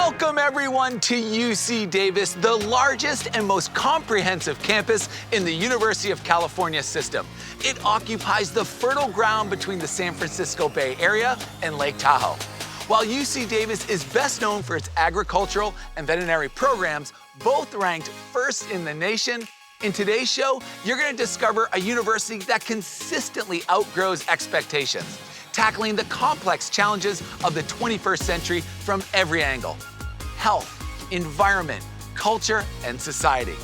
Welcome everyone to UC Davis, the largest and most comprehensive campus in the University of California system. It occupies the fertile ground between the San Francisco Bay Area and Lake Tahoe. While UC Davis is best known for its agricultural and veterinary programs, both ranked first in the nation, in today's show, you're going to discover a university that consistently outgrows expectations, tackling the complex challenges of the 21st century from every angle: health, environment, culture, and society.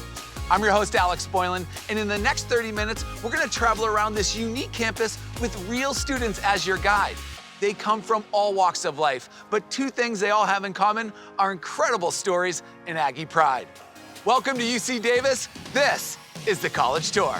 I'm your host, Alex Boylan, and in the next 30 minutes, we're gonna travel around this unique campus with real students as your guide. They come from all walks of life, but two things they all have in common are incredible stories and Aggie pride. Welcome to UC Davis. This is the College Tour.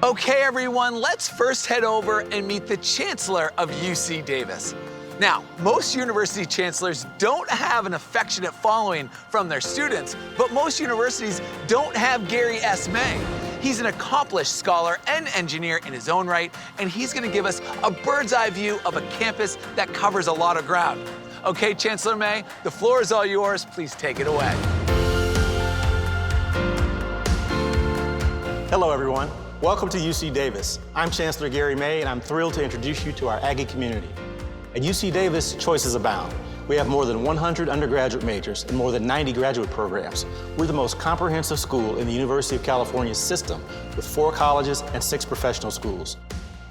Okay, everyone, let's first head over and meet the Chancellor of UC Davis. Now, most university chancellors don't have an affectionate following from their students, but most universities don't have Gary S. May. He's an accomplished scholar and engineer in his own right, and he's gonna give us a bird's eye view of a campus that covers a lot of ground. Okay, Chancellor May, the floor is all yours. Please take it away. Hello, everyone. Welcome to UC Davis. I'm Chancellor Gary May, and I'm thrilled to introduce you to our Aggie community. At UC Davis, choices abound. We have more than 100 undergraduate majors and more than 90 graduate programs. We're the most comprehensive school in the University of California system, with 4 colleges and 6 professional schools.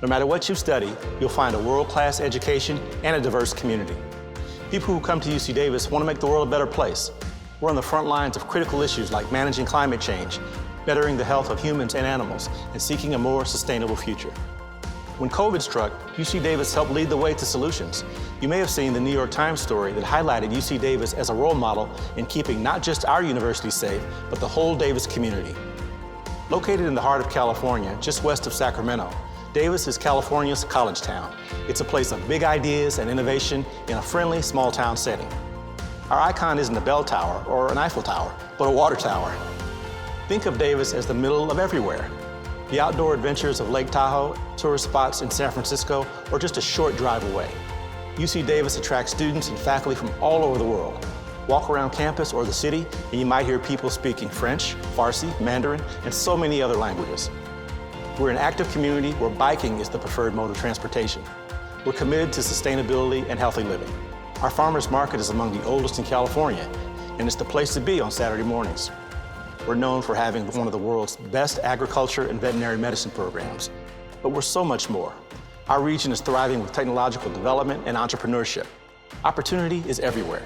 No matter what you study, you'll find a world-class education and a diverse community. People who come to UC Davis want to make the world a better place. We're on the front lines of critical issues like managing climate change, bettering the health of humans and animals, and seeking a more sustainable future. When COVID struck, UC Davis helped lead the way to solutions. You may have seen the New York Times story that highlighted UC Davis as a role model in keeping not just our university safe, but the whole Davis community. Located in the heart of California, just west of Sacramento, Davis is California's college town. It's a place of big ideas and innovation in a friendly, small-town setting. Our icon isn't a bell tower or an Eiffel Tower, but a water tower. Think of Davis as the middle of everywhere. The outdoor adventures of Lake Tahoe, tourist spots in San Francisco, or just a short drive away. UC Davis attracts students and faculty from all over the world. Walk around campus or the city, and you might hear people speaking French, Farsi, Mandarin, and so many other languages. We're an active community where biking is the preferred mode of transportation. We're committed to sustainability and healthy living. Our farmers market is among the oldest in California, and it's the place to be on Saturday mornings. We're known for having one of the world's best agriculture and veterinary medicine programs, but we're so much more. Our region is thriving with technological development and entrepreneurship. Opportunity is everywhere.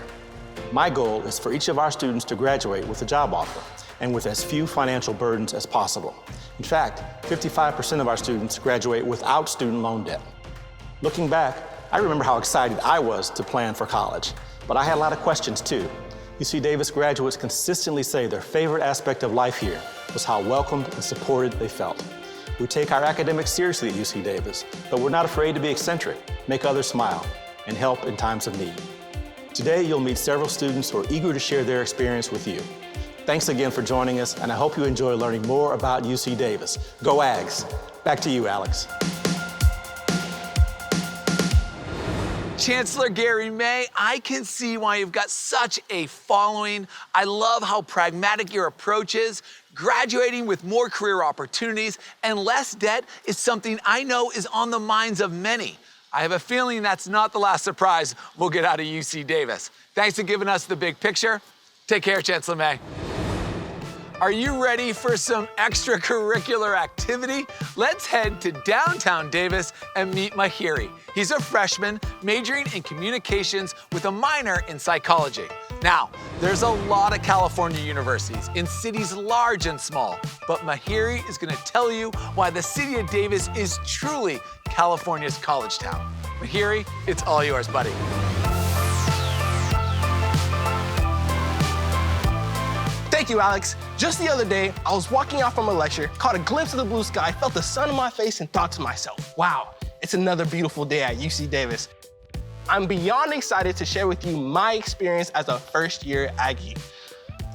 My goal is for each of our students to graduate with a job offer and with as few financial burdens as possible. In fact, 55% of our students graduate without student loan debt. Looking back, I remember how excited I was to plan for college, but I had a lot of questions too. UC Davis graduates consistently say their favorite aspect of life here was how welcomed and supported they felt. We take our academics seriously at UC Davis, but we're not afraid to be eccentric, make others smile, and help in times of need. Today, you'll meet several students who are eager to share their experience with you. Thanks again for joining us, and I hope you enjoy learning more about UC Davis. Go Ags! Back to you, Alex. Chancellor Gary May, I can see why you've got such a following. I love how pragmatic your approach is. Graduating with more career opportunities and less debt is something I know is on the minds of many. I have a feeling that's not the last surprise we'll get out of UC Davis. Thanks for giving us the big picture. Take care, Chancellor May. Are you ready for some extracurricular activity? Let's head to downtown Davis and meet Mahiri. He's a freshman majoring in communications with a minor in psychology. Now, there's a lot of California universities in cities large and small, but Mahiri is gonna tell you why the city of Davis is truly California's college town. Mahiri, it's all yours, buddy. Thank you, Alex. Just the other day, I was walking out from a lecture, caught a glimpse of the blue sky, felt the sun on my face, and thought to myself, wow, it's another beautiful day at UC Davis. I'm beyond excited to share with you my experience as a first-year Aggie.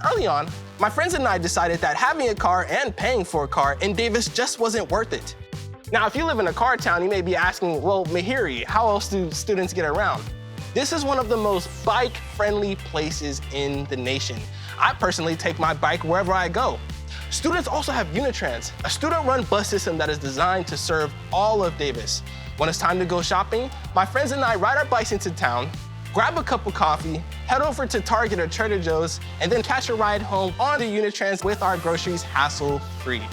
Early on, my friends and I decided that having a car and paying for a car in Davis just wasn't worth it. Now, if you live in a car town, you may be asking, well, Mihiri, how else do students get around? This is one of the most bike-friendly places in the nation. I personally take my bike wherever I go. Students also have Unitrans, a student-run bus system that is designed to serve all of Davis. When it's time to go shopping, my friends and I ride our bikes into town, grab a cup of coffee, head over to Target or Trader Joe's, and then catch a ride home on the Unitrans with our groceries hassle-free.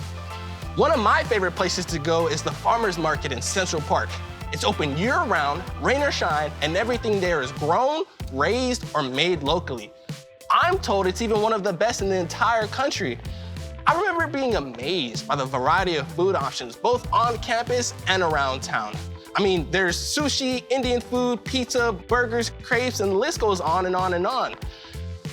One of my favorite places to go is the Farmers Market in Central Park. It's open year-round, rain or shine, and everything there is grown, raised, or made locally. I'm told it's even one of the best in the entire country. I remember being amazed by the variety of food options, both on campus and around town. I mean, there's sushi, Indian food, pizza, burgers, crepes, and the list goes on and on and on.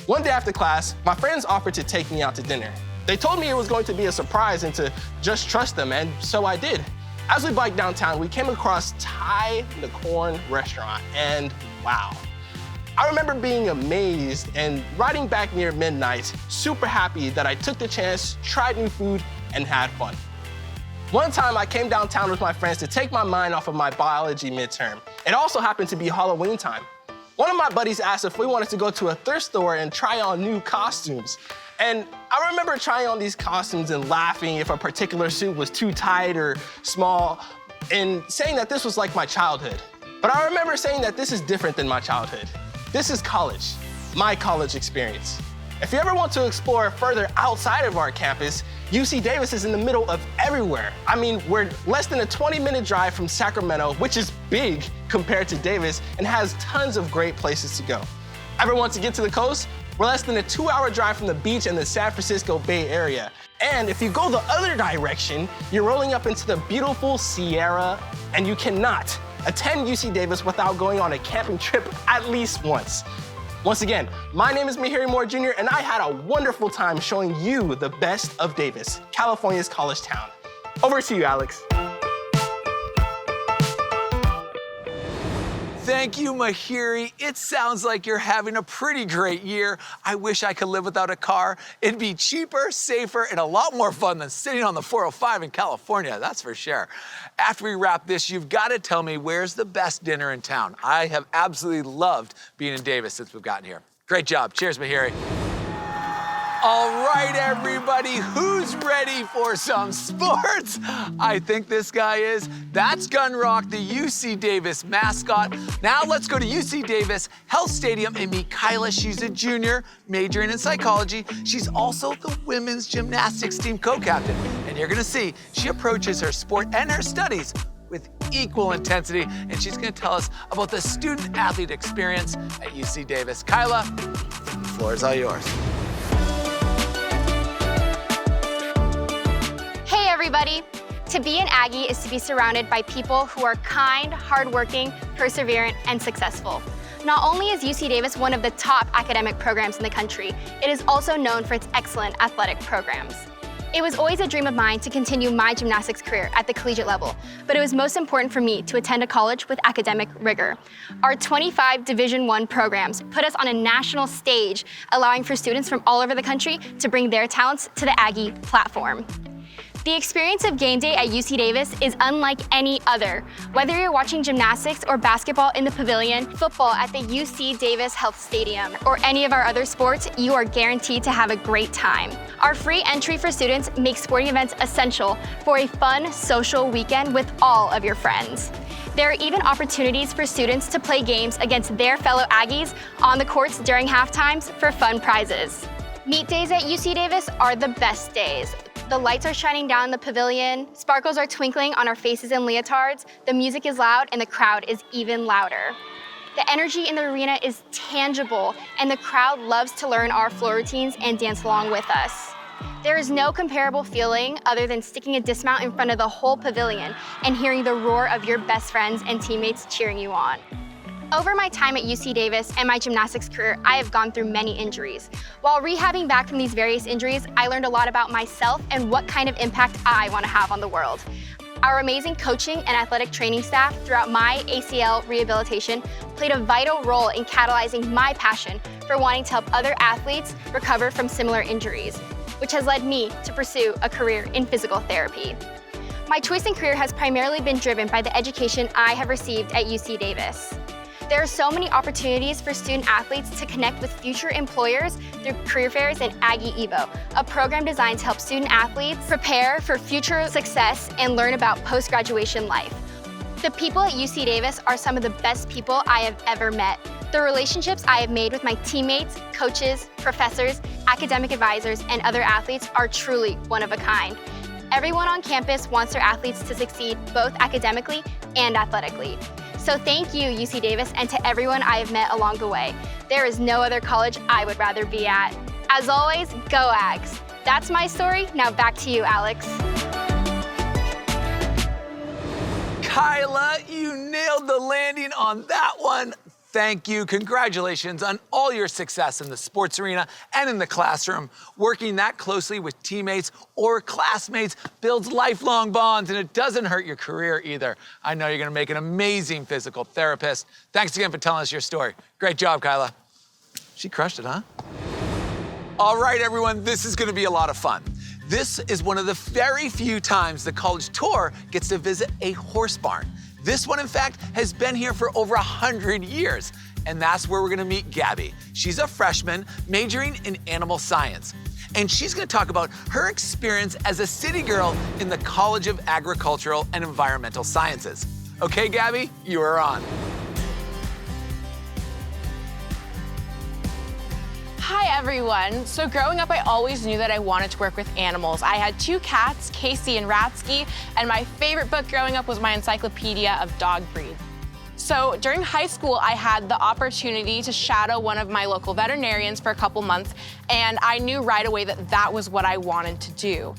One day after class, my friends offered to take me out to dinner. They told me it was going to be a surprise and to just trust them, and so I did. As we biked downtown, we came across Thai Nakorn restaurant, and wow. I remember being amazed and riding back near midnight, super happy that I took the chance, tried new food, and had fun. One time I came downtown with my friends to take my mind off of my biology midterm. It also happened to be Halloween time. One of my buddies asked if we wanted to go to a thrift store and try on new costumes. And I remember trying on these costumes and laughing if a particular suit was too tight or small, and saying that this was like my childhood. But I remember saying that this is different than my childhood. This is college, my college experience. If you ever want to explore further outside of our campus, UC Davis is in the middle of everywhere. I mean, we're less than a 20-minute drive from Sacramento, which is big compared to Davis, and has tons of great places to go. Ever want to get to the coast? We're less than a 2-hour drive from the beach in the San Francisco Bay Area. And if you go the other direction, you're rolling up into the beautiful Sierra, and you cannot attend UC Davis without going on a camping trip at least once. Once again, my name is Mihiri Moore Jr., and I had a wonderful time showing you the best of Davis, California's college town. Over to you, Alex. Thank you, Mihiri. It sounds like you're having a pretty great year. I wish I could live without a car. It'd be cheaper, safer, and a lot more fun than sitting on the 405 in California, that's for sure. After we wrap this, you've got to tell me where's the best dinner in town. I have absolutely loved being in Davis since we've gotten here. Great job. Cheers, Mihiri. All right, everybody, who's ready for some sports? I think this guy is. That's Gun Rock, the UC Davis mascot. Now let's go to UC Davis Health Stadium and meet Kyla. She's a junior, majoring in psychology. She's also the women's gymnastics team co-captain. And you're gonna see, she approaches her sport and her studies with equal intensity, and she's gonna tell us about the student-athlete experience at UC Davis. Kyla, the floor is all yours. Hey everybody! To be an Aggie is to be surrounded by people who are kind, hardworking, perseverant, and successful. Not only is UC Davis one of the top academic programs in the country, it is also known for its excellent athletic programs. It was always a dream of mine to continue my gymnastics career at the collegiate level, but it was most important for me to attend a college with academic rigor. Our 25 Division I programs put us on a national stage, allowing for students from all over the country to bring their talents to the Aggie platform. The experience of game day at UC Davis is unlike any other. Whether you're watching gymnastics or basketball in the pavilion, football at the UC Davis Health Stadium, or any of our other sports, you are guaranteed to have a great time. Our free entry for students makes sporting events essential for a fun, social weekend with all of your friends. There are even opportunities for students to play games against their fellow Aggies on the courts during halftimes for fun prizes. Meet days at UC Davis are the best days. The lights are shining down the pavilion, sparkles are twinkling on our faces and leotards, the music is loud, and the crowd is even louder. The energy in the arena is tangible, and the crowd loves to learn our floor routines and dance along with us. There is no comparable feeling other than sticking a dismount in front of the whole pavilion and hearing the roar of your best friends and teammates cheering you on. Over my time at UC Davis and my gymnastics career, I have gone through many injuries. While rehabbing back from these various injuries, I learned a lot about myself and what kind of impact I want to have on the world. Our amazing coaching and athletic training staff throughout my ACL rehabilitation played a vital role in catalyzing my passion for wanting to help other athletes recover from similar injuries, which has led me to pursue a career in physical therapy. My choice in career has primarily been driven by the education I have received at UC Davis. There are so many opportunities for student athletes to connect with future employers through career fairs and Aggie Evo, a program designed to help student athletes prepare for future success and learn about post-graduation life. The people at UC Davis are some of the best people I have ever met. The relationships I have made with my teammates, coaches, professors, academic advisors, and other athletes are truly one of a kind. Everyone on campus wants their athletes to succeed both academically and athletically. So thank you, UC Davis, and to everyone I have met along the way. There is no other college I would rather be at. As always, go Ags. That's my story. Now back to you, Alex. Kyla, you nailed the landing on that one. Thank you. Congratulations on all your success in the sports arena and in the classroom. Working that closely with teammates or classmates builds lifelong bonds, and it doesn't hurt your career either. I know you're going to make an amazing physical therapist. Thanks again for telling us your story. Great job, Kyla. She crushed it, huh? All right, everyone, this is going to be a lot of fun. This is one of the very few times the college tour gets to visit a horse barn. This one, in fact, has been here for over 100 years, and that's where we're gonna meet Gabby. She's a freshman majoring in animal science, and she's gonna talk about her experience as a city girl in the College of Agricultural and Environmental Sciences. Okay, Gabby, you are on. Hi everyone. So growing up, I always knew that I wanted to work with animals. I had 2 cats, Casey and Ratsky, and my favorite book growing up was my encyclopedia of dog breeds. So during high school, I had the opportunity to shadow one of my local veterinarians for a couple months, and I knew right away that that was what I wanted to do.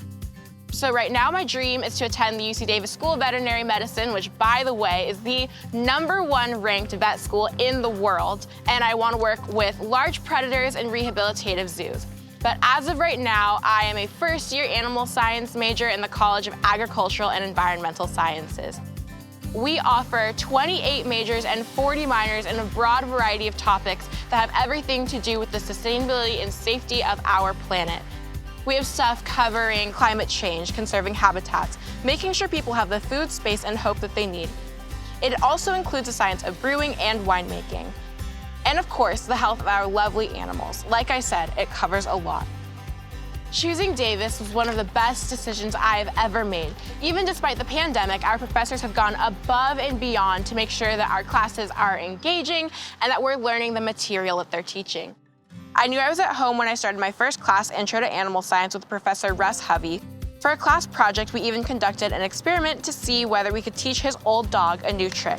So right now, my dream is to attend the UC Davis School of Veterinary Medicine, which, by the way, is the #1 ranked vet school in the world. And I want to work with large predators and rehabilitative zoos. But as of right now, I am a first-year animal science major in the College of Agricultural and Environmental Sciences. We offer 28 majors and 40 minors in a broad variety of topics that have everything to do with the sustainability and safety of our planet. We have stuff covering climate change, conserving habitats, making sure people have the food, space, and hope that they need. It also includes the science of brewing and winemaking. And of course, the health of our lovely animals. Like I said, it covers a lot. Choosing Davis was one of the best decisions I have ever made. Even despite the pandemic, our professors have gone above and beyond to make sure that our classes are engaging and that we're learning the material that they're teaching. I knew I was at home when I started my first class, Intro to Animal Science, with Professor Russ Hovey. For a class project, we even conducted an experiment to see whether we could teach his old dog a new trick.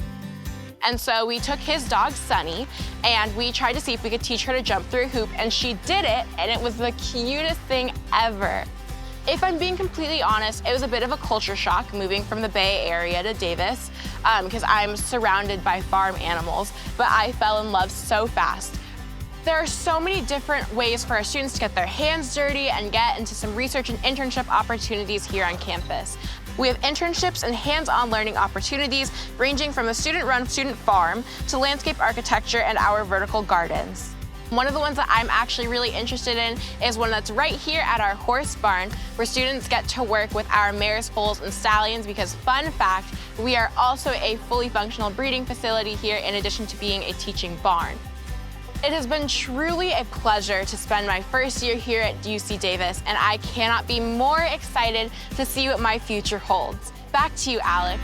And so we took his dog, Sunny, and we tried to see if we could teach her to jump through a hoop, and she did it, and it was the cutest thing ever. If I'm being completely honest, it was a bit of a culture shock moving from the Bay Area to Davis, because I'm surrounded by farm animals, but I fell in love so fast. There are so many different ways for our students to get their hands dirty and get into some research and internship opportunities here on campus. We have internships and hands-on learning opportunities ranging from a student-run student farm to landscape architecture and our vertical gardens. One of the ones that I'm actually really interested in is one that's right here at our horse barn, where students get to work with our mares, foals, and stallions because, fun fact, we are also a fully functional breeding facility here in addition to being a teaching barn. It has been truly a pleasure to spend my first year here at UC Davis, and I cannot be more excited to see what my future holds. Back to you, Alex.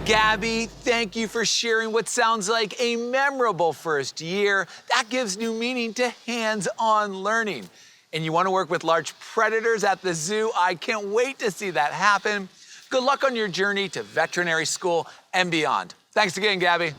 Gabby, thank you for sharing what sounds like a memorable first year. That gives new meaning to hands-on learning. And you want to work with large predators at the zoo? I can't wait to see that happen. Good luck on your journey to veterinary school and beyond. Thanks again, Gabby.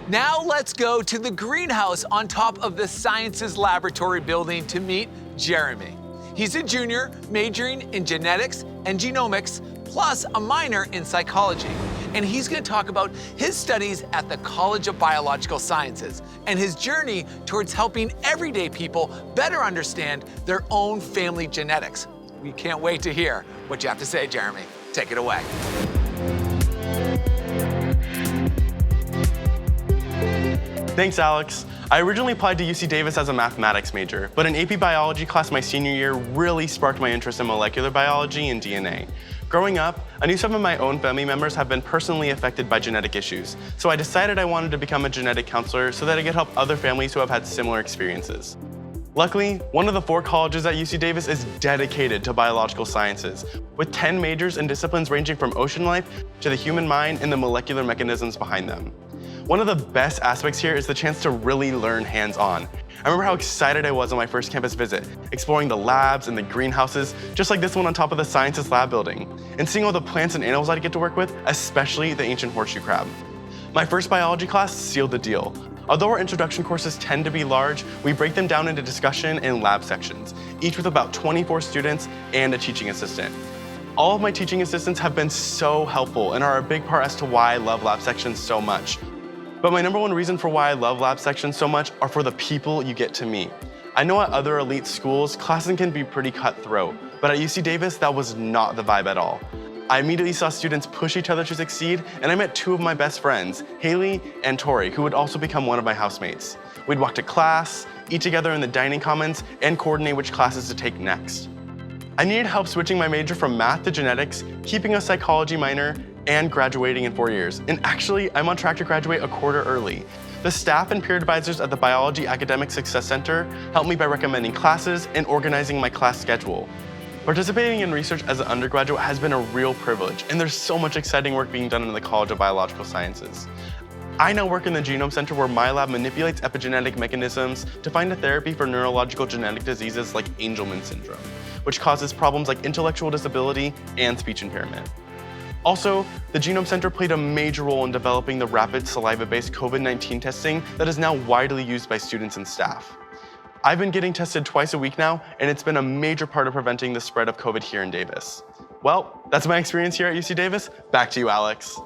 Now let's go to the greenhouse on top of the Sciences Laboratory building to meet Jeremy. He's a junior majoring in genetics and genomics, plus a minor in psychology. And he's gonna talk about his studies at the College of Biological Sciences and his journey towards helping everyday people better understand their own family genetics. We can't wait to hear what you have to say, Jeremy. Take it away. Thanks, Alex. I originally applied to UC Davis as a mathematics major, but an AP biology class my senior year really sparked my interest in molecular biology and DNA. Growing up, I knew some of my own family members have been personally affected by genetic issues, so I decided I wanted to become a genetic counselor so that I could help other families who have had similar experiences. Luckily, one of the 4 colleges at UC Davis is dedicated to biological sciences, with 10 majors in disciplines ranging from ocean life to the human mind and the molecular mechanisms behind them. One of the best aspects here is the chance to really learn hands-on. I remember how excited I was on my first campus visit, exploring the labs and the greenhouses, just like this one on top of the sciences lab building, and seeing all the plants and animals I get to work with, especially the ancient horseshoe crab. My first biology class sealed the deal. Although our introduction courses tend to be large, we break them down into discussion and lab sections, each with about 24 students and a teaching assistant. All of my teaching assistants have been so helpful and are a big part as to why I love lab sections so much. But my number one reason for why I love lab sections so much are for the people you get to meet. I know at other elite schools, classes can be pretty cutthroat, but at UC Davis, that was not the vibe at all. I immediately saw students push each other to succeed, and I met 2 of my best friends, Haley and Tori, who would also become one of my housemates. We'd walk to class, eat together in the dining commons, and coordinate which classes to take next. I needed help switching my major from math to genetics, keeping a psychology minor, and graduating in 4 years. And actually, I'm on track to graduate a quarter early. The staff and peer advisors at the Biology Academic Success Center helped me by recommending classes and organizing my class schedule. Participating in research as an undergraduate has been a real privilege, and there's so much exciting work being done in the College of Biological Sciences. I now work in the Genome Center where my lab manipulates epigenetic mechanisms to find a therapy for neurological genetic diseases like Angelman syndrome, which causes problems like intellectual disability and speech impairment. Also, the Genome Center played a major role in developing the rapid saliva-based COVID-19 testing that is now widely used by students and staff. I've been getting tested twice a week now, and it's been a major part of preventing the spread of COVID here in Davis. Well, that's my experience here at UC Davis. Back to you, Alex.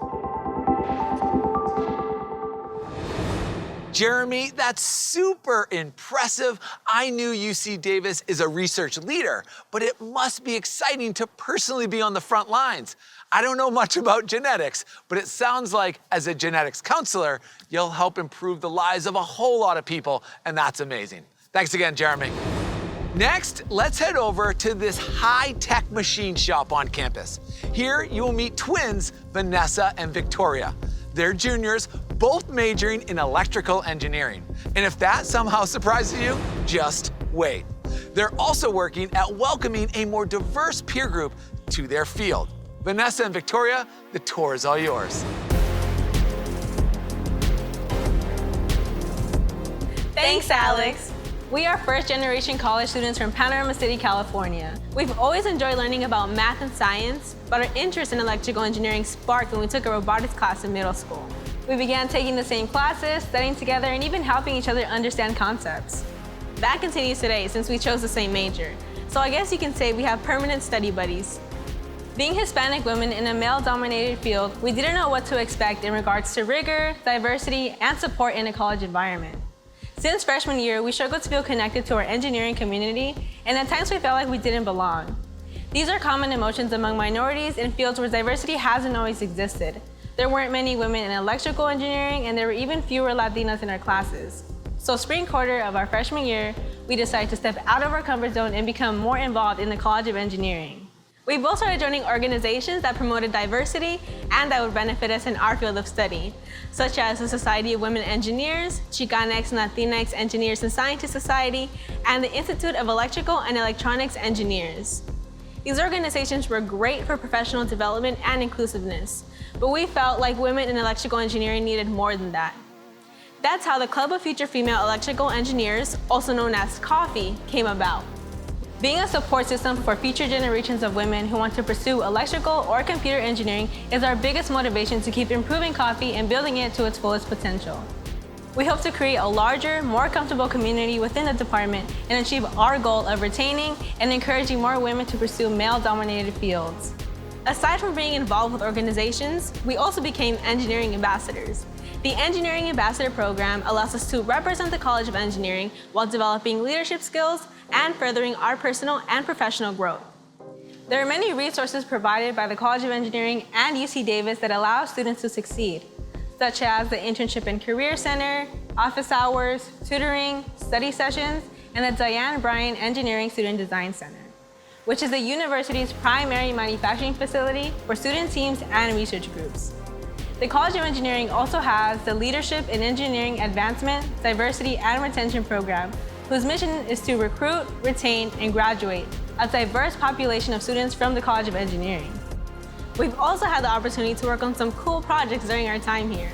Jeremy, that's super impressive. I knew UC Davis is a research leader, but it must be exciting to personally be on the front lines. I don't know much about genetics, but it sounds like as a genetics counselor, you'll help improve the lives of a whole lot of people, and that's amazing. Thanks again, Jeremy. Next, let's head over to this high-tech machine shop on campus. Here, you will meet twins, Vanessa and Victoria. They're juniors, both majoring in electrical engineering. And if that somehow surprises you, just wait. They're also working at welcoming a more diverse peer group to their field. Vanessa and Victoria, the tour is all yours. Thanks, Alex. We are first-generation college students from Panorama City, California. We've always enjoyed learning about math and science, but our interest in electrical engineering sparked when we took a robotics class in middle school. We began taking the same classes, studying together, and even helping each other understand concepts. That continues today since we chose the same major. So I guess you can say we have permanent study buddies. Being Hispanic women in a male-dominated field, we didn't know what to expect in regards to rigor, diversity, and support in a college environment. Since freshman year, we struggled to feel connected to our engineering community, and at times we felt like we didn't belong. These are common emotions among minorities in fields where diversity hasn't always existed. There weren't many women in electrical engineering, and there were even fewer Latinas in our classes. So spring quarter of our freshman year, we decided to step out of our comfort zone and become more involved in the College of Engineering. We both started joining organizations that promoted diversity and that would benefit us in our field of study, such as the Society of Women Engineers, Chicanx and Latinx Engineers and Scientists Society, and the Institute of Electrical and Electronics Engineers. These organizations were great for professional development and inclusiveness, but we felt like women in electrical engineering needed more than that. That's how the Club of Future Female Electrical Engineers, also known as COFFEE, came about. Being a support system for future generations of women who want to pursue electrical or computer engineering is our biggest motivation to keep improving COFFEE and building it to its fullest potential. We hope to create a larger, more comfortable community within the department and achieve our goal of retaining and encouraging more women to pursue male-dominated fields. Aside from being involved with organizations, we also became engineering ambassadors. The Engineering Ambassador Program allows us to represent the College of Engineering while developing leadership skills and furthering our personal and professional growth. There are many resources provided by the College of Engineering and UC Davis that allow students to succeed, such as the Internship and Career Center, office hours, tutoring, study sessions, and the Diane Bryan Engineering Student Design Center, which is the university's primary manufacturing facility for student teams and research groups. The College of Engineering also has the Leadership in Engineering Advancement, Diversity, and Retention program, whose mission is to recruit, retain, and graduate a diverse population of students from the College of Engineering. We've also had the opportunity to work on some cool projects during our time here.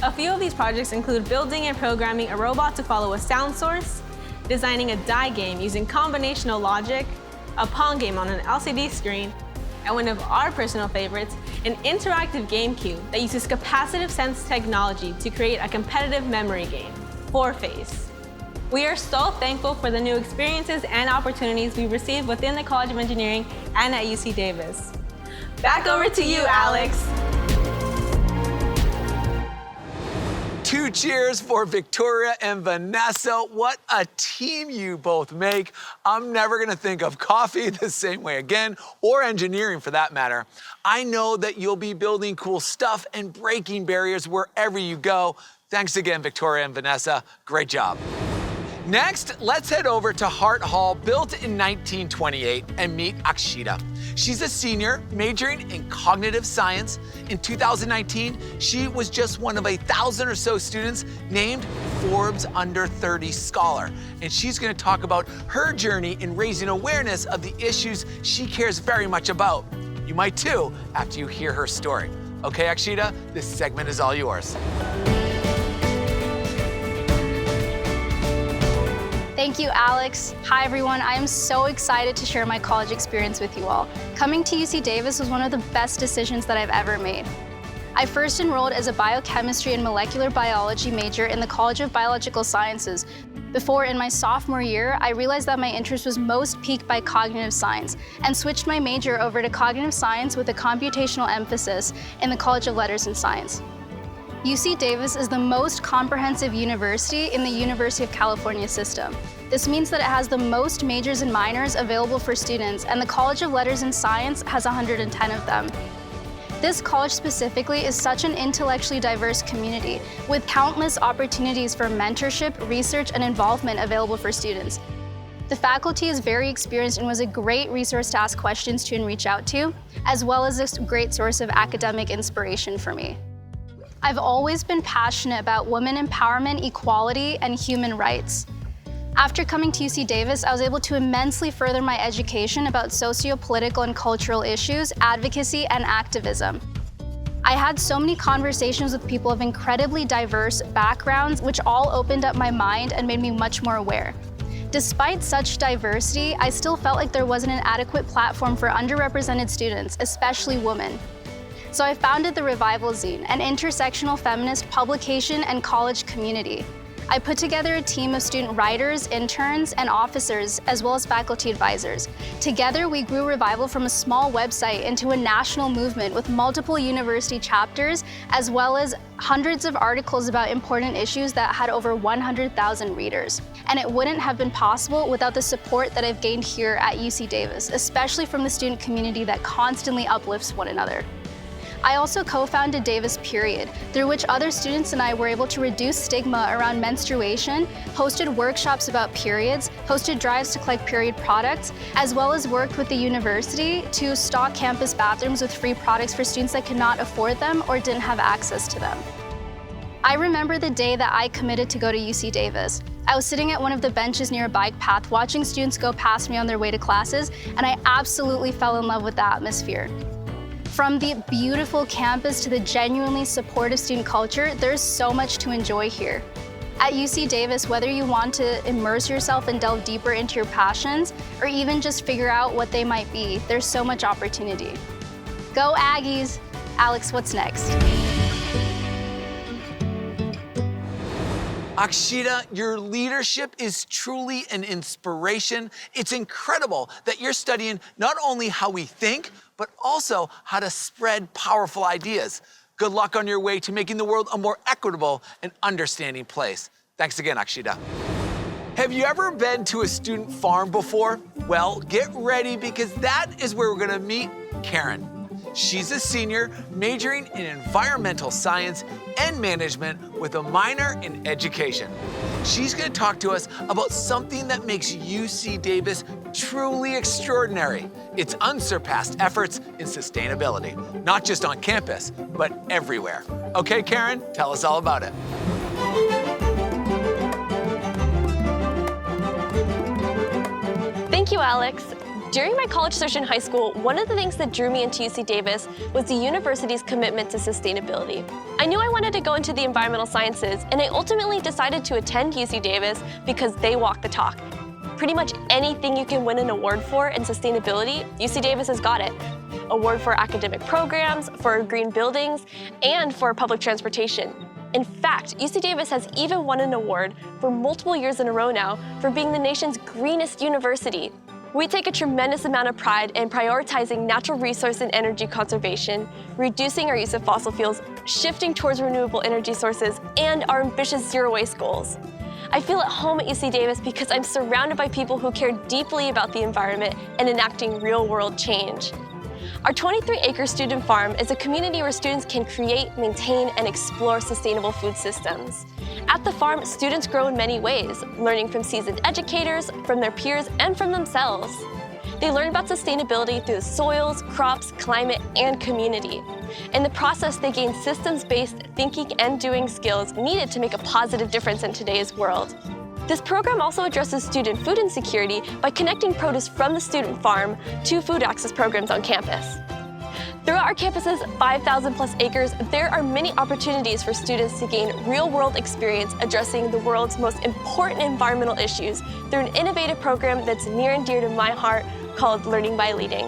A few of these projects include building and programming a robot to follow a sound source, designing a die game using combinational logic, a Pong game on an LCD screen, and one of our personal favorites, an interactive game cube that uses capacitive sense technology to create a competitive memory game, 4-Face. We are so thankful for the new experiences and opportunities we received within the College of Engineering and at UC Davis. Back over to you, Alex. 2 cheers for Victoria and Vanessa. What a team you both make. I'm never gonna think of coffee the same way again, or engineering for that matter. I know that you'll be building cool stuff and breaking barriers wherever you go. Thanks again, Victoria and Vanessa. Great job. Next, let's head over to Hart Hall, built in 1928, and meet Akshita. She's a senior majoring in cognitive science. In 2019, she was just one of 1,000 or so students named Forbes Under 30 Scholar. And she's gonna talk about her journey in raising awareness of the issues she cares very much about. You might too, after you hear her story. Okay, Akshita, this segment is all yours. Thank you, Alex. Hi, everyone. I am so excited to share my college experience with you all. Coming to UC Davis was one of the best decisions that I've ever made. I first enrolled as a biochemistry and molecular biology major in the College of Biological Sciences. Before, in my sophomore year, I realized that my interest was most piqued by cognitive science and switched my major over to cognitive science with a computational emphasis in the College of Letters and Science. UC Davis is the most comprehensive university in the University of California system. This means that it has the most majors and minors available for students, and the College of Letters and Science has 110 of them. This college specifically is such an intellectually diverse community with countless opportunities for mentorship, research, and involvement available for students. The faculty is very experienced and was a great resource to ask questions to and reach out to, as well as a great source of academic inspiration for me. I've always been passionate about women empowerment, equality, and human rights. After coming to UC Davis, I was able to immensely further my education about socio-political and cultural issues, advocacy, and activism. I had so many conversations with people of incredibly diverse backgrounds, which all opened up my mind and made me much more aware. Despite such diversity, I still felt like there wasn't an adequate platform for underrepresented students, especially women. So I founded the Revival Zine, an intersectional feminist publication and college community. I put together a team of student writers, interns, and officers, as well as faculty advisors. Together, we grew Revival from a small website into a national movement with multiple university chapters, as well as hundreds of articles about important issues that had over 100,000 readers. And it wouldn't have been possible without the support that I've gained here at UC Davis, especially from the student community that constantly uplifts one another. I also co-founded Davis Period, through which other students and I were able to reduce stigma around menstruation, hosted workshops about periods, hosted drives to collect period products, as well as worked with the university to stock campus bathrooms with free products for students that could not afford them or didn't have access to them. I remember the day that I committed to go to UC Davis. I was sitting at one of the benches near a bike path watching students go past me on their way to classes, and I absolutely fell in love with the atmosphere. From the beautiful campus to the genuinely supportive student culture, there's so much to enjoy here. At UC Davis, whether you want to immerse yourself and delve deeper into your passions, or even just figure out what they might be, there's so much opportunity. Go Aggies! Alex, what's next? Akshita, your leadership is truly an inspiration. It's incredible that you're studying not only how we think, but also how to spread powerful ideas. Good luck on your way to making the world a more equitable and understanding place. Thanks again, Akshita. Have you ever been to a student farm before? Well, get ready because that is where we're gonna meet Karen. She's a senior majoring in environmental science and management with a minor in education. She's going to talk to us about something that makes UC Davis truly extraordinary. Its unsurpassed efforts in sustainability, not just on campus, but everywhere. Okay, Karen, tell us all about it. Thank you, Alex. During my college search in high school, one of the things that drew me into UC Davis was the university's commitment to sustainability. I knew I wanted to go into the environmental sciences, and I ultimately decided to attend UC Davis because they walk the talk. Pretty much anything you can win an award for in sustainability, UC Davis has got it. Award for academic programs, for green buildings, and for public transportation. In fact, UC Davis has even won an award for multiple years in a row now for being the nation's greenest university. We take a tremendous amount of pride in prioritizing natural resource and energy conservation, reducing our use of fossil fuels, shifting towards renewable energy sources, and our ambitious zero-waste goals. I feel at home at UC Davis because I'm surrounded by people who care deeply about the environment and enacting real-world change. Our 23-acre student farm is a community where students can create, maintain, and explore sustainable food systems. At the farm, students grow in many ways, learning from seasoned educators, from their peers, and from themselves. They learn about sustainability through the soils, crops, climate, and community. In the process, they gain systems-based thinking and doing skills needed to make a positive difference in today's world. This program also addresses student food insecurity by connecting produce from the student farm to food access programs on campus. Throughout our campus's 5,000 plus acres, there are many opportunities for students to gain real-world experience addressing the world's most important environmental issues through an innovative program that's near and dear to my heart called Learning by Leading.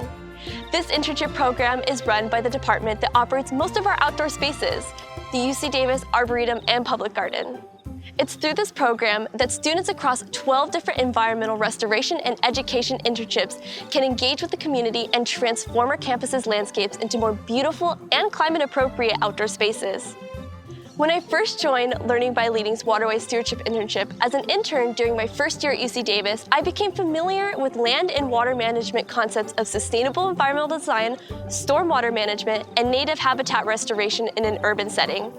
This internship program is run by the department that operates most of our outdoor spaces, the UC Davis Arboretum and Public Garden. It's through this program that students across 12 different environmental restoration and education internships can engage with the community and transform our campus's landscapes into more beautiful and climate-appropriate outdoor spaces. When I first joined Learning by Leading's Waterway Stewardship Internship as an intern during my first year at UC Davis, I became familiar with land and water management concepts of sustainable environmental design, stormwater management, and native habitat restoration in an urban setting.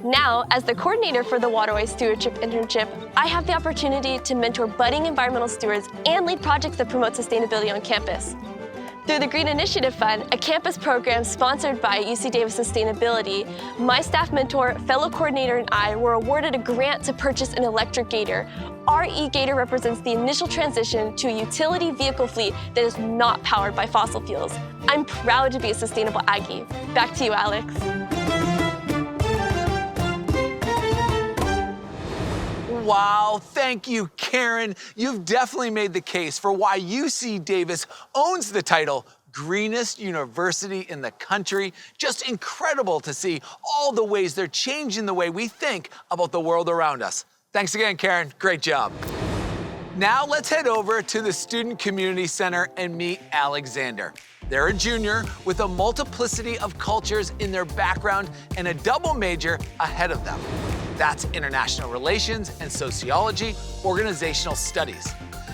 Now, as the coordinator for the Waterway Stewardship Internship, I have the opportunity to mentor budding environmental stewards and lead projects that promote sustainability on campus. Through the Green Initiative Fund, a campus program sponsored by UC Davis Sustainability, my staff mentor, fellow coordinator, and I were awarded a grant to purchase an electric gator. Our e-gator represents the initial transition to a utility vehicle fleet that is not powered by fossil fuels. I'm proud to be a sustainable Aggie. Back to you, Alex. Wow, thank you, Karen. You've definitely made the case for why UC Davis owns the title Greenest University in the country. Just incredible to see all the ways they're changing the way we think about the world around us. Thanks again, Karen. Great job. Now let's head over to the Student Community Center and meet Alexander. They're a junior with a multiplicity of cultures in their background and a double major ahead of them. That's international relations and sociology, organizational studies.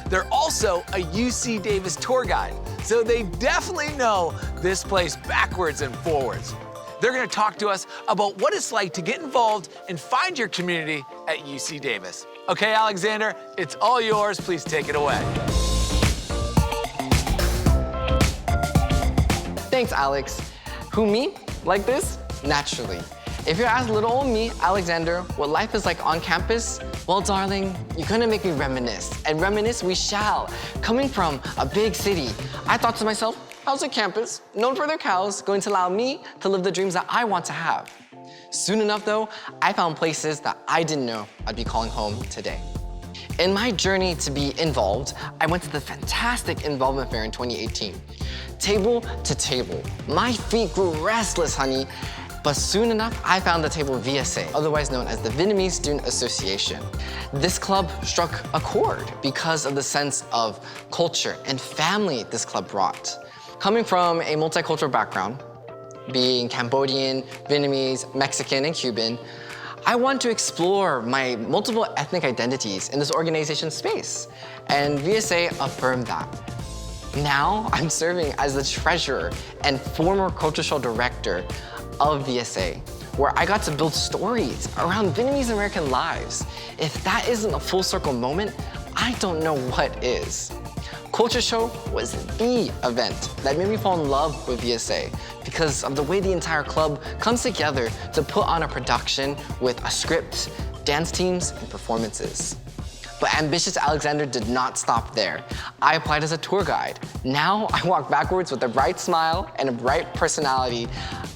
They're also a UC Davis tour guide, so they definitely know this place backwards and forwards. They're gonna talk to us about what it's like to get involved and find your community at UC Davis. Okay, Alexander, it's all yours. Please take it away. Thanks, Alex. Who, me? Like this? Naturally. If you ask little old me, Alexander, what life is like on campus, well, darling, you're gonna make me reminisce. And reminisce we shall. Coming from a big city, I thought to myself, how's a campus, known for their cows, going to allow me to live the dreams that I want to have? Soon enough, though, I found places that I didn't know I'd be calling home today. In my journey to be involved, I went to the fantastic Involvement Fair in 2018. Table to table. My feet grew restless, honey. But soon enough, I found the table VSA, otherwise known as the Vietnamese Student Association. This club struck a chord because of the sense of culture and family this club brought. Coming from a multicultural background, being Cambodian, Vietnamese, Mexican, and Cuban, I want to explore my multiple ethnic identities in this organization space, and VSA affirmed that. Now I'm serving as the treasurer and former cultural director of VSA, where I got to build stories around Vietnamese American lives. If that isn't a full circle moment, I don't know what is. Culture Show was the event that made me fall in love with VSA because of the way the entire club comes together to put on a production with a script, dance teams, and performances. But ambitious Alexander did not stop there. I applied as a tour guide. Now I walk backwards with a bright smile and a bright personality,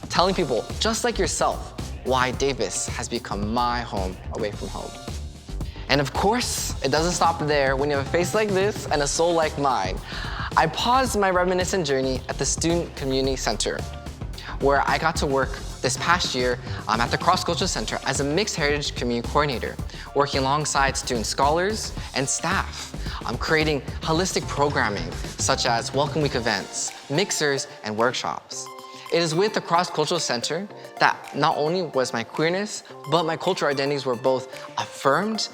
telling people, just like yourself, why Davis has become my home away from home. And of course, it doesn't stop there when you have a face like this and a soul like mine. I paused my reminiscent journey at the Student Community Center, where I got to work this past year at the Cross Cultural Center as a mixed heritage community coordinator, working alongside student scholars and staff, creating holistic programming such as Welcome Week events, mixers, and workshops. It is with the Cross Cultural Center that not only was my queerness, but my cultural identities were both affirmed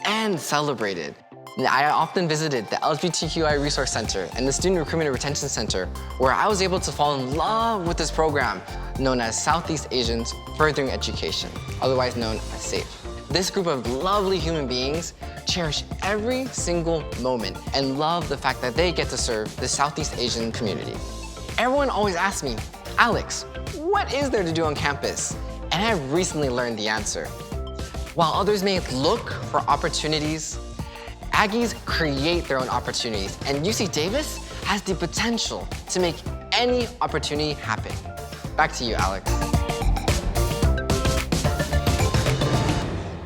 and celebrated. I often visited the LGBTQI Resource Center and the Student Recruitment and Retention Center, where I was able to fall in love with this program known as Southeast Asians Furthering Education, otherwise known as SAFE. This group of lovely human beings cherish every single moment and love the fact that they get to serve the Southeast Asian community. Everyone always asks me, Alex, what is there to do on campus? And I've recently learned the answer. While others may look for opportunities, Aggies create their own opportunities, and UC Davis has the potential to make any opportunity happen. Back to you, Alex.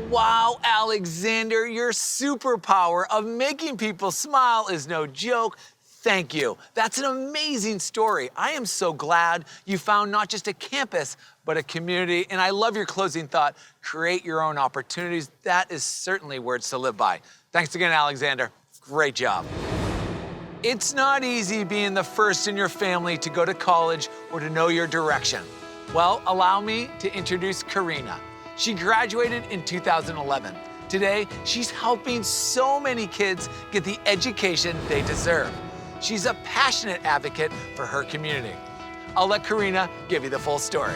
Wow, Alexander, your superpower of making people smile is no joke. Thank you. That's an amazing story. I am so glad you found not just a campus, but a community. And I love your closing thought, create your own opportunities. That is certainly words to live by. Thanks again, Alexander. Great job. It's not easy being the first in your family to go to college or to know your direction. Well, allow me to introduce Karina. She graduated in 2011. Today, she's helping so many kids get the education they deserve. She's a passionate advocate for her community. I'll let Karina give you the full story.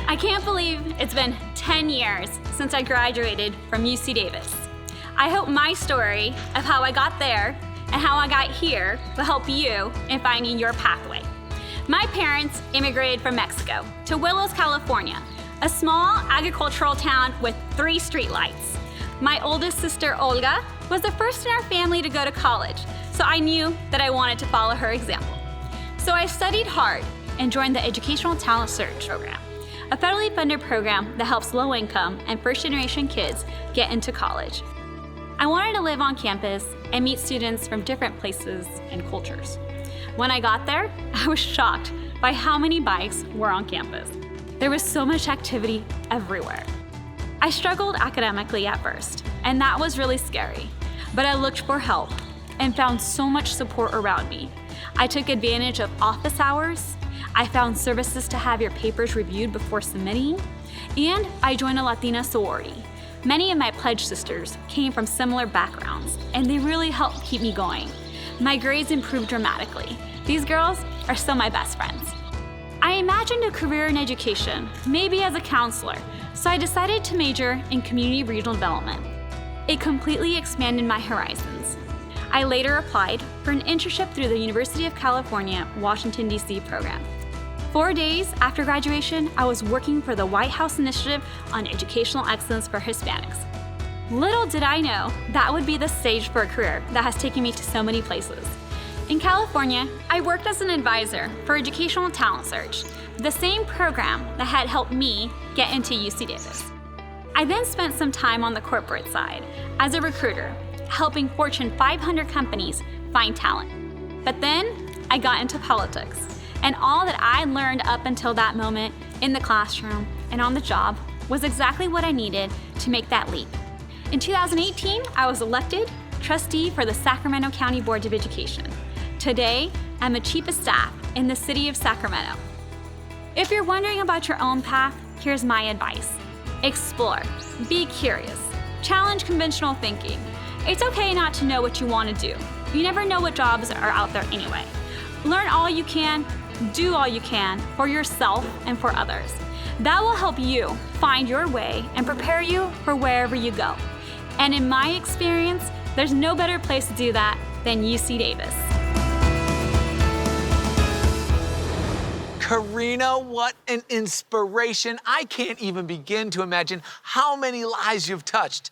I can't believe it's been 10 years since I graduated from UC Davis. I hope my story of how I got there and how I got here will help you in finding your pathway. My parents immigrated from Mexico to Willows, California, a small agricultural town with 3 streetlights. My oldest sister, Olga, was the first in our family to go to college, so I knew that I wanted to follow her example. So I studied hard and joined the Educational Talent Search Program, a federally funded program that helps low-income and first-generation kids get into college. I wanted to live on campus and meet students from different places and cultures. When I got there, I was shocked by how many bikes were on campus. There was so much activity everywhere. I struggled academically at first, and that was really scary, but I looked for help and found so much support around me. I took advantage of office hours, I found services to have your papers reviewed before submitting, and I joined a Latina sorority. Many of my pledge sisters came from similar backgrounds, and they really helped keep me going. My grades improved dramatically. These girls are still my best friends. I imagined a career in education, maybe as a counselor, so I decided to major in community regional development. It completely expanded my horizons. I later applied for an internship through the University of California, Washington, D.C. program. 4 days after graduation, I was working for the White House Initiative on Educational Excellence for Hispanics. Little did I know that would be the stage for a career that has taken me to so many places. In California, I worked as an advisor for Educational Talent Search, the same program that had helped me get into UC Davis. I then spent some time on the corporate side as a recruiter, helping Fortune 500 companies find talent. But then I got into politics, and all that I learned up until that moment in the classroom and on the job was exactly what I needed to make that leap. In 2018, I was elected trustee for the Sacramento County Board of Education. Today, I'm the chief of staff in the city of Sacramento. If you're wondering about your own path, here's my advice. Explore, be curious, challenge conventional thinking, It's okay not to know what you want to do. You never know what jobs are out there anyway. Learn all you can, do all you can for yourself and for others. That will help you find your way and prepare you for wherever you go. And in my experience, there's no better place to do that than UC Davis. Karina, what an inspiration. I can't even begin to imagine how many lives you've touched.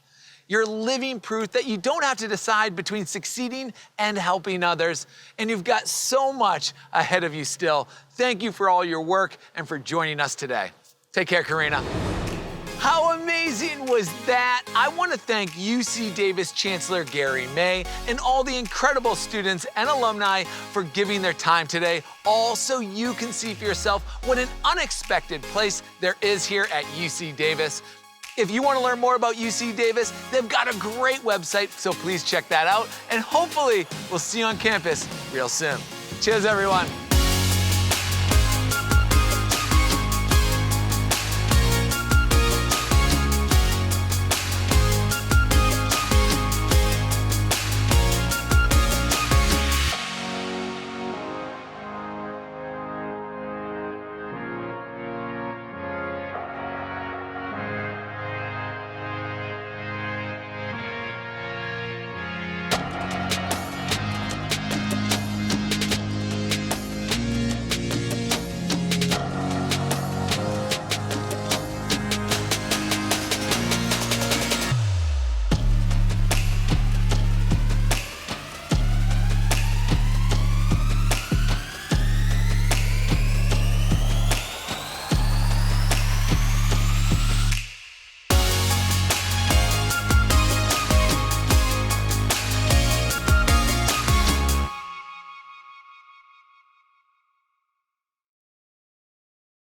You're living proof that you don't have to decide between succeeding and helping others, and you've got so much ahead of you still. Thank you for all your work and for joining us today. Take care, Karina. How amazing was that? I want to thank UC Davis Chancellor Gary May and all the incredible students and alumni for giving their time today, all so you can see for yourself what an unexpected place there is here at UC Davis. If you want to learn more about UC Davis, they've got a great website, so please check that out. And hopefully, we'll see you on campus real soon. Cheers, everyone.